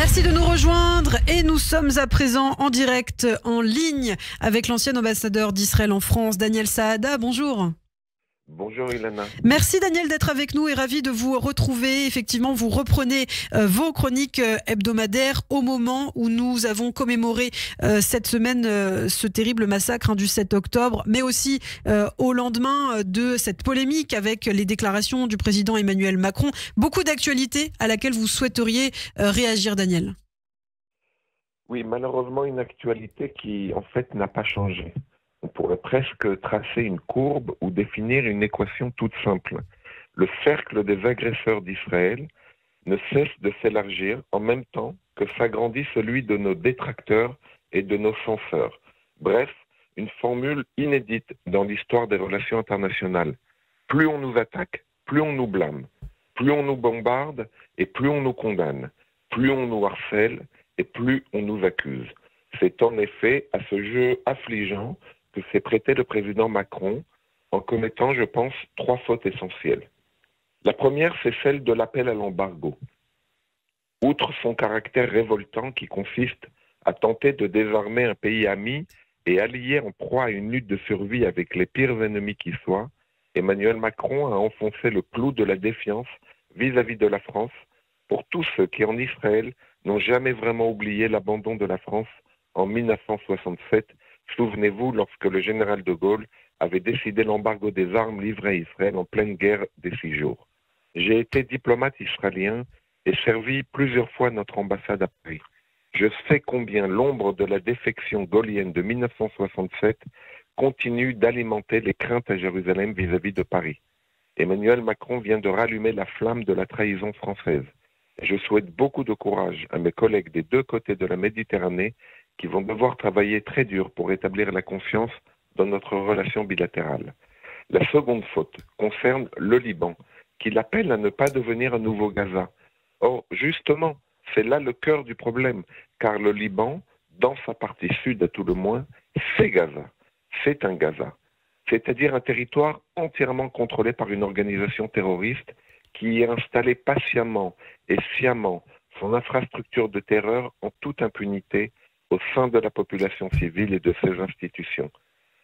Merci de nous rejoindre et nous sommes à présent en direct, en ligne avec l'ancien ambassadeur d'Israël en France, Daniel Saada. Bonjour. Bonjour Ilana. Merci Daniel d'être avec nous et ravi de vous retrouver. Effectivement, vous reprenez vos chroniques hebdomadaires au moment où nous avons commémoré cette semaine ce terrible massacre du 7 octobre, mais aussi au lendemain de cette polémique avec les déclarations du président Emmanuel Macron. Beaucoup d'actualités à laquelle vous souhaiteriez réagir, Daniel. Oui, malheureusement une actualité qui en fait n'a pas changé. On pourrait presque tracer une courbe ou définir une équation toute simple. Le cercle des agresseurs d'Israël ne cesse de s'élargir en même temps que s'agrandit celui de nos détracteurs et de nos censeurs. Bref, une formule inédite dans l'histoire des relations internationales. Plus on nous attaque, plus on nous blâme. Plus on nous bombarde et plus on nous condamne. Plus on nous harcèle et plus on nous accuse. C'est en effet à ce jeu affligeant que s'est prêté le président Macron en commettant, je pense, 3 fautes essentielles. La première, c'est celle de l'appel à l'embargo. Outre son caractère révoltant qui consiste à tenter de désarmer un pays ami et allié en proie à une lutte de survie avec les pires ennemis qui soient, Emmanuel Macron a enfoncé le clou de la défiance vis-à-vis de la France pour tous ceux qui en Israël n'ont jamais vraiment oublié l'abandon de la France en 1967. Souvenez-vous, lorsque le général de Gaulle avait décidé l'embargo des armes livrées à Israël en pleine guerre des 6 jours. J'ai été diplomate israélien et servi plusieurs fois notre ambassade à Paris. Je sais combien l'ombre de la défection gaullienne de 1967 continue d'alimenter les craintes à Jérusalem vis-à-vis de Paris. Emmanuel Macron vient de rallumer la flamme de la trahison française. Je souhaite beaucoup de courage à mes collègues des 2 côtés de la Méditerranée qui vont devoir travailler très dur pour établir la confiance dans notre relation bilatérale. La seconde faute concerne le Liban, qui l'appelle à ne pas devenir un nouveau Gaza. Or, justement, c'est là le cœur du problème, car le Liban, dans sa partie sud à tout le moins, c'est Gaza. C'est un Gaza, c'est-à-dire un territoire entièrement contrôlé par une organisation terroriste qui y a installé patiemment et sciemment son infrastructure de terreur en toute impunité au sein de la population civile et de ses institutions.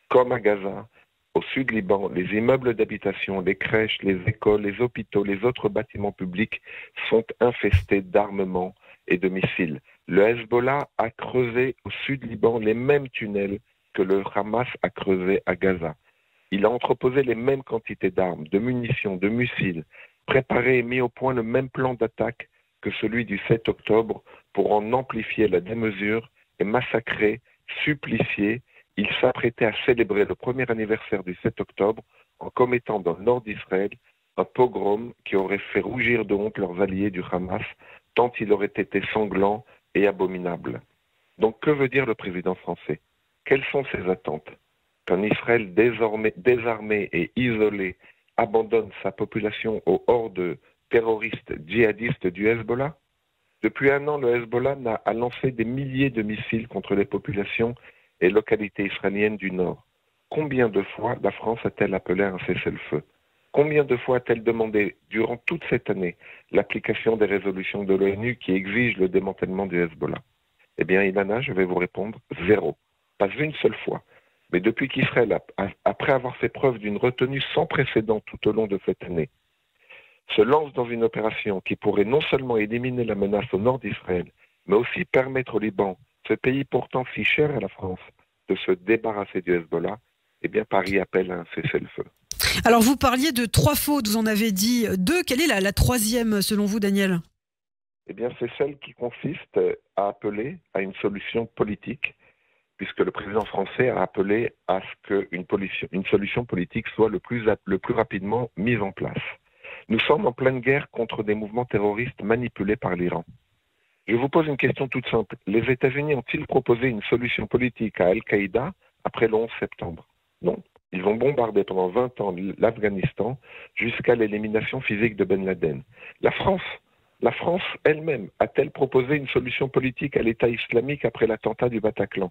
Comme à Gaza, au sud Liban, les immeubles d'habitation, les crèches, les écoles, les hôpitaux, les autres bâtiments publics sont infestés d'armements et de missiles. Le Hezbollah a creusé au sud Liban les mêmes tunnels que le Hamas a creusé à Gaza. Il a entreposé les mêmes quantités d'armes, de munitions, de missiles, préparé et mis au point le même plan d'attaque que celui du 7 octobre pour en amplifier la démesure et massacrer, supplicier. Il s'apprêtait à célébrer le premier anniversaire du 7 octobre en commettant dans le nord d'Israël un pogrom qui aurait fait rougir de honte leurs alliés du Hamas, tant il aurait été sanglant et abominable. Donc que veut dire le président français? Quelles sont ses attentes? Qu'un Israël désormais désarmé et isolé abandonne sa population aux hordes terroristes djihadistes du Hezbollah? Depuis 1 an, le Hezbollah a lancé des milliers de missiles contre les populations et localités israéliennes du Nord. Combien de fois la France a-t-elle appelé à un cessez-le-feu? Combien de fois a-t-elle demandé, durant toute cette année, l'application des résolutions de l'ONU qui exigent le démantèlement du Hezbollah? Eh bien, Ilana, je vais vous répondre 0. Pas une seule fois. Mais depuis qu'Israël, après avoir fait preuve d'une retenue sans précédent tout au long de cette année, se lance dans une opération qui pourrait non seulement éliminer la menace au nord d'Israël, mais aussi permettre au Liban, ce pays pourtant si cher à la France, de se débarrasser du Hezbollah, eh bien Paris appelle à un cessez-le-feu. Alors vous parliez de 3 fautes, vous en avez dit 2. Quelle est la troisième selon vous, Daniel? Eh bien c'est celle qui consiste à appeler à une solution politique, puisque le président français a appelé à ce qu'une solution politique soit le plus rapidement mise en place. Nous sommes en pleine guerre contre des mouvements terroristes manipulés par l'Iran. Je vous pose une question toute simple. Les États-Unis ont-ils proposé une solution politique à Al-Qaïda après le 11 septembre? Non. Ils ont bombardé pendant 20 ans l'Afghanistan jusqu'à l'élimination physique de Ben Laden. La France elle-même, a-t-elle proposé une solution politique à l'État islamique après l'attentat du Bataclan?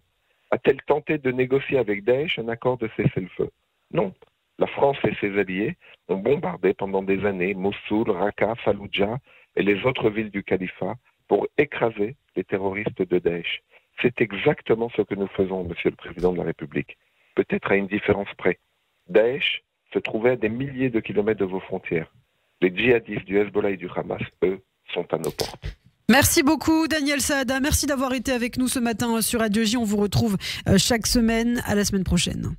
A-t-elle tenté de négocier avec Daesh un accord de cessez-le-feu? Non. La France et ses alliés ont bombardé pendant des années Mossoul, Raqqa, Falloujah et les autres villes du califat pour écraser les terroristes de Daesh. C'est exactement ce que nous faisons, Monsieur le Président de la République. Peut-être à une différence près. Daesh se trouvait à des milliers de kilomètres de vos frontières. Les djihadistes du Hezbollah et du Hamas, eux, sont à nos portes. Merci beaucoup Daniel Saada, merci d'avoir été avec nous ce matin sur Radio J. On vous retrouve chaque semaine, à la semaine prochaine.